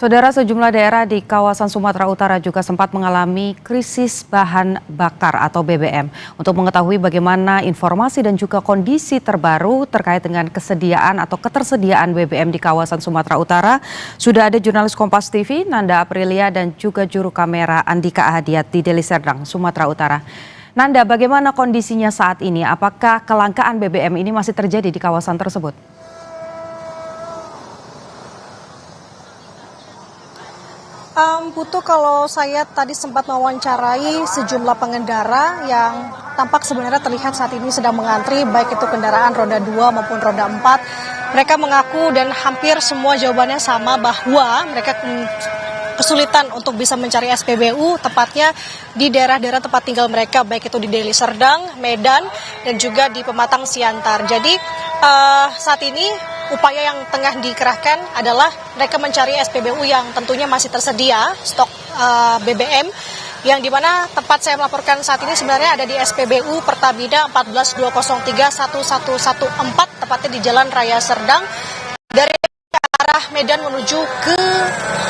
Saudara, sejumlah daerah di kawasan Sumatera Utara juga sempat mengalami krisis bahan bakar atau BBM. Untuk mengetahui bagaimana informasi dan juga kondisi terbaru terkait dengan kesediaan atau ketersediaan BBM di kawasan Sumatera Utara, sudah ada jurnalis Kompas TV, Nanda Aprilia, dan juga juru kamera Andika Ahadiat di Deli Serdang, Sumatera Utara. Nanda, bagaimana kondisinya saat ini? Apakah kelangkaan BBM ini masih terjadi di kawasan tersebut? Putu, kalau saya tadi sempat mewawancarai sejumlah pengendara yang tampak sebenarnya terlihat saat ini sedang mengantri, baik itu kendaraan roda 2 maupun roda 4. Mereka mengaku dan hampir semua jawabannya sama bahwa mereka kesulitan untuk bisa mencari SPBU, tepatnya di daerah-daerah tempat tinggal mereka, baik itu di Deli Serdang, Medan, dan juga di Pematang Siantar. Jadi saat ini upaya yang tengah dikerahkan adalah mereka mencari SPBU yang tentunya masih tersedia stok BBM, yang dimana tempat saya melaporkan saat ini sebenarnya ada di SPBU Pertamina 142031114, tepatnya di Jalan Raya Serdang dari arah Medan menuju ke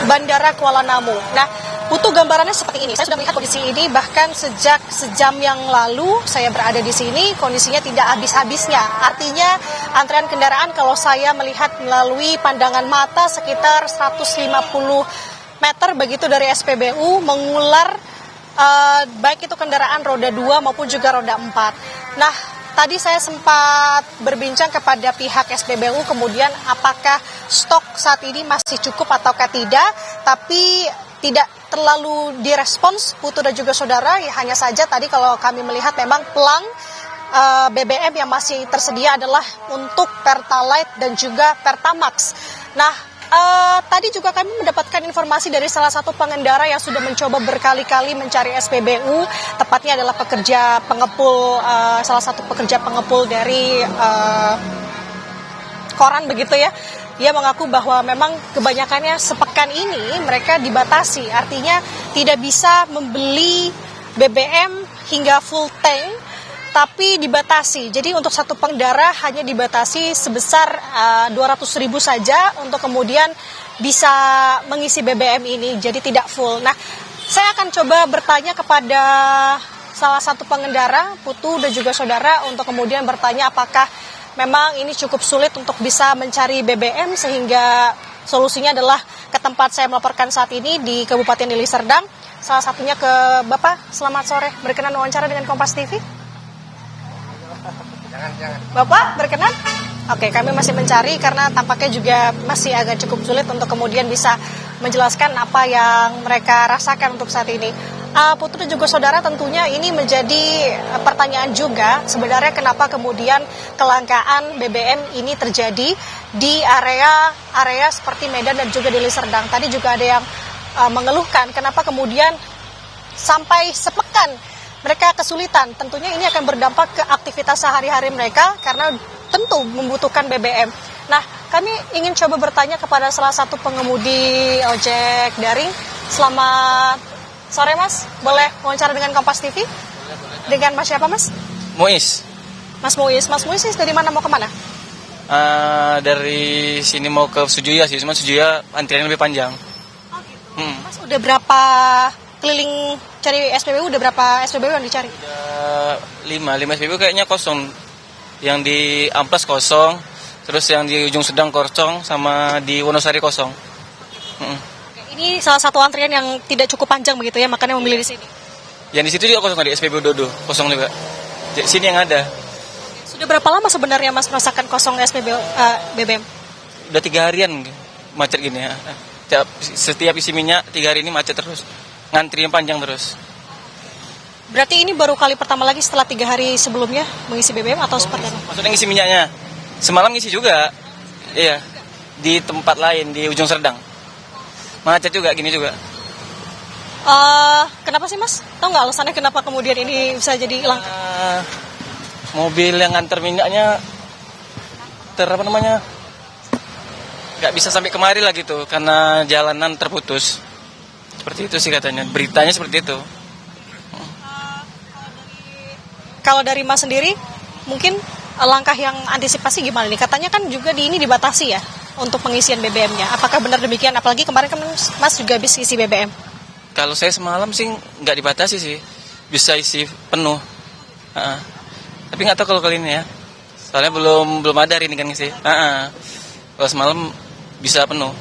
Bandara Kuala Namu. Nah, Putu, gambarannya seperti ini. Saya sudah melihat kondisi ini bahkan sejak sejam yang lalu saya berada di sini, kondisinya tidak habis-habisnya. Artinya antrean kendaraan kalau saya melihat melalui pandangan mata sekitar 150 meter begitu dari SPBU mengular baik itu kendaraan roda 2 maupun juga roda 4. Nah, tadi saya sempat berbincang kepada pihak SPBU kemudian apakah stok saat ini masih cukup ataukah tidak, tapi tidak terlalu direspons Putu dan juga saudara. Ya, hanya saja tadi kalau kami melihat memang pelang BBM yang masih tersedia adalah untuk Pertalite dan juga Pertamax. Nah, tadi juga kami mendapatkan informasi dari salah satu pengendara yang sudah mencoba berkali-kali mencari SPBU, tepatnya adalah pekerja pengepul, salah satu pekerja pengepul dari koran begitu ya. Dia mengaku bahwa memang kebanyakannya sepekan ini mereka dibatasi, artinya tidak bisa membeli BBM hingga full tank, tapi dibatasi. Jadi untuk satu pengendara hanya dibatasi sebesar 200.000 saja untuk kemudian bisa mengisi BBM ini, jadi tidak full. Nah, saya akan coba bertanya kepada salah satu pengendara, Putu dan juga saudara, untuk kemudian bertanya apakah memang ini cukup sulit untuk bisa mencari BBM sehingga solusinya adalah ke tempat saya melaporkan saat ini di Kabupaten Deli Serdang. Salah satunya ke Bapak. Selamat sore, berkenan wawancara dengan Kompas TV? Jangan. Bapak, berkenan? Oke, kami masih mencari karena tampaknya juga masih agak cukup sulit untuk kemudian bisa menjelaskan apa yang mereka rasakan untuk saat ini. Putu dan juga saudara, tentunya ini menjadi pertanyaan juga sebenarnya kenapa kemudian kelangkaan BBM ini terjadi di area seperti Medan dan juga Deli Serdang. Tadi juga ada yang mengeluhkan kenapa kemudian sampai sepekan mereka kesulitan. Tentunya ini akan berdampak ke aktivitas sehari-hari mereka karena tentu membutuhkan BBM. Nah, kami ingin coba bertanya kepada salah satu pengemudi ojek daring. Selamat sore, Mas. Boleh wawancara dengan Kompas TV? Boleh. Dengan Mas siapa, Mas? Muiz. Mas Muiz. Mas Muiz dari mana mau kemana? Dari sini mau ke Sujuya sih, cuma Sujuya antriannya lebih panjang. Oh gitu. Mas udah berapa keliling cari SPBU, udah berapa SPBU yang dicari? Udah 5 SPBU kayaknya kosong. Yang di Amplas kosong, terus yang di Ujung Sedang kosong, sama di Wonosari kosong. Ini salah satu antrian yang tidak cukup panjang begitu ya, makanya memilih di sini. Yang di situ juga kosong, di SPBU Dodo kosong juga. Di sini yang ada. Sudah berapa lama sebenarnya Mas merasakan kosong SPBU BBM? Udah 3 harian macet gini ya. Setiap isi minyak 3 hari ini macet terus. Ngantri yang panjang terus. Berarti ini baru kali pertama lagi setelah 3 hari sebelumnya mengisi BBM atau seperti apa? Maksudnya ngisi minyaknya. Semalam ngisi juga. Iya. Di tempat lain di Ujung Serdang. Macet juga, gini juga. Kenapa sih Mas? Tahu nggak alasannya kenapa kemudian ini bisa jadi hilang? Mobil yang nganter minyaknya nggak bisa sampai kemari lah gitu karena jalanan terputus. Seperti itu sih katanya. Beritanya seperti itu. Kalau dari Mas sendiri, mungkin langkah yang antisipasi gimana nih? Katanya kan juga di ini dibatasi ya? untuk pengisian BBM-nya. Apakah benar demikian? Apalagi kemarin kan Mas juga habis isi BBM. Kalau saya semalam sih nggak dibatasi sih, bisa isi penuh. Tapi nggak tahu kalau kali ini ya, soalnya belum ada hari ini kan sih. Kalau semalam bisa penuh.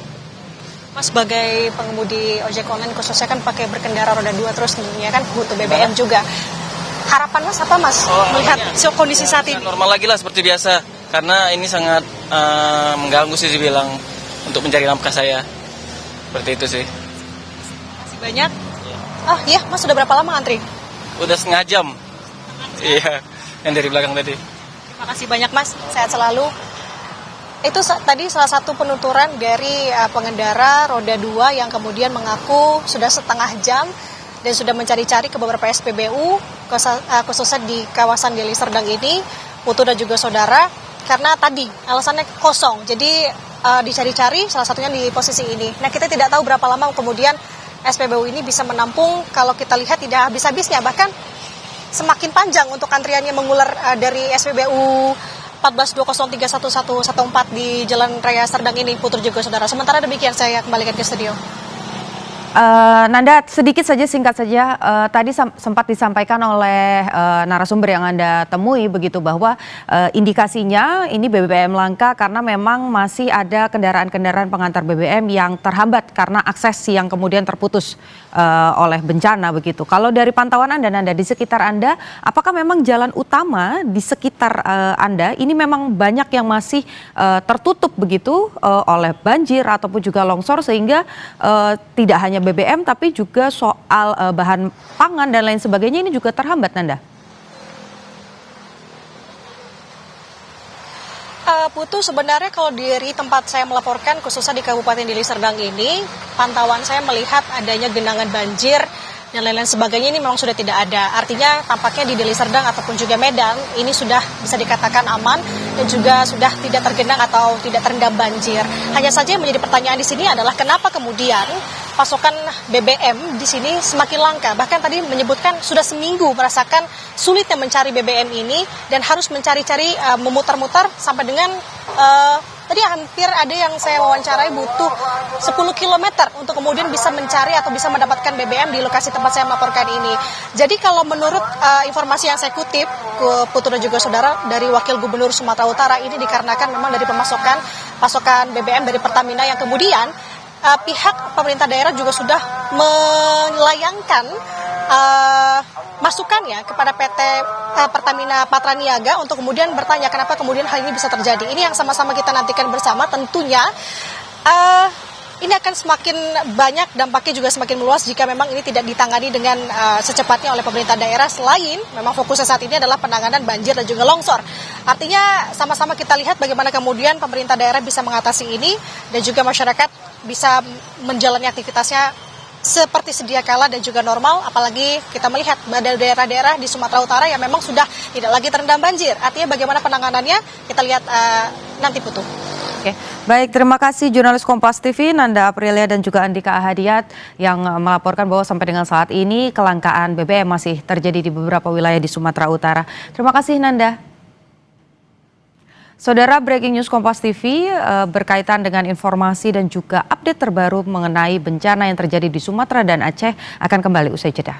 Mas sebagai pengemudi ojek online khususnya kan pakai berkendara roda 2 terus tentunya kan butuh BBM juga. Harapan Mas apa Mas melihat kondisi saat ini? Normal lagi lah seperti biasa, karena ini sangat mengganggu sih dibilang untuk mencari nafkah saya. Seperti itu sih. Masih banyak? Oh iya, Mas sudah berapa lama ngantri? Udah setengah jam. Iya, yang dari belakang tadi. Terima kasih banyak Mas, sehat selalu. Itu tadi salah satu penuturan dari pengendara roda 2 yang kemudian mengaku sudah setengah jam dan sudah mencari-cari ke beberapa SPBU, khususnya di kawasan Deli Serdang ini, Putu dan juga saudara, karena tadi alasannya kosong, jadi dicari-cari salah satunya di posisi ini. Nah kita tidak tahu berapa lama kemudian SPBU ini bisa menampung, kalau kita lihat tidak habis-habisnya, bahkan semakin panjang untuk antriannya mengular dari SPBU 1420311114 di Jalan Raya Serdang ini, Putu juga saudara. Sementara demikian saya kembalikan ke studio. Nanda, sedikit saja, singkat saja, tadi sempat disampaikan oleh narasumber yang Anda temui begitu bahwa indikasinya ini BBM langka karena memang masih ada kendaraan-kendaraan pengantar BBM yang terhambat karena akses yang kemudian terputus oleh bencana begitu. Kalau dari pantauan Anda, Nanda, di sekitar Anda, apakah memang jalan utama di sekitar Anda ini memang banyak yang masih tertutup begitu oleh banjir ataupun juga longsor sehingga tidak hanya BBM tapi juga soal bahan pangan dan lain sebagainya ini juga terhambat, Nanda? Putu, sebenarnya kalau dari tempat saya melaporkan khususnya di Kabupaten Deli Serdang ini, pantauan saya melihat adanya genangan banjir dan lain-lain sebagainya ini memang sudah tidak ada. Artinya tampaknya di Deli Serdang ataupun juga Medan ini sudah bisa dikatakan aman dan juga sudah tidak tergenang atau tidak terendam banjir. Hanya saja yang menjadi pertanyaan di sini adalah kenapa kemudian pasokan BBM di sini semakin langka. Bahkan tadi menyebutkan sudah seminggu merasakan sulitnya mencari BBM ini dan harus mencari-cari memutar-mutar sampai dengan tadi hampir ada yang saya wawancarai butuh 10 km untuk kemudian bisa mencari atau bisa mendapatkan BBM di lokasi tempat saya melaporkan ini. Jadi kalau menurut informasi yang saya kutip ke Putu dan juga saudara dari Wakil Gubernur Sumatera Utara, ini dikarenakan memang dari pasokan BBM dari Pertamina yang kemudian pihak pemerintah daerah juga sudah melayangkan masukannya kepada PT Pertamina Patraniaga untuk kemudian bertanya kenapa kemudian hal ini bisa terjadi. Ini yang sama-sama kita nantikan bersama. Tentunya ini akan semakin banyak, dampaknya juga semakin meluas jika memang ini tidak ditangani dengan secepatnya oleh pemerintah daerah, selain memang fokusnya saat ini adalah penanganan banjir dan juga longsor. Artinya sama-sama kita lihat bagaimana kemudian pemerintah daerah bisa mengatasi ini dan juga masyarakat bisa menjalani aktivitasnya seperti sedia kala dan juga normal, apalagi kita melihat pada daerah-daerah di Sumatera Utara yang memang sudah tidak lagi terendam banjir. Artinya bagaimana penanganannya kita lihat nanti, Putu. Oke, baik, terima kasih jurnalis Kompas TV Nanda Aprilia dan juga Andika Ahadiat yang melaporkan bahwa sampai dengan saat ini kelangkaan BBM masih terjadi di beberapa wilayah di Sumatera Utara. Terima kasih, Nanda. Saudara, breaking news Kompas TV berkaitan dengan informasi dan juga update terbaru mengenai bencana yang terjadi di Sumatera dan Aceh akan kembali usai jeda.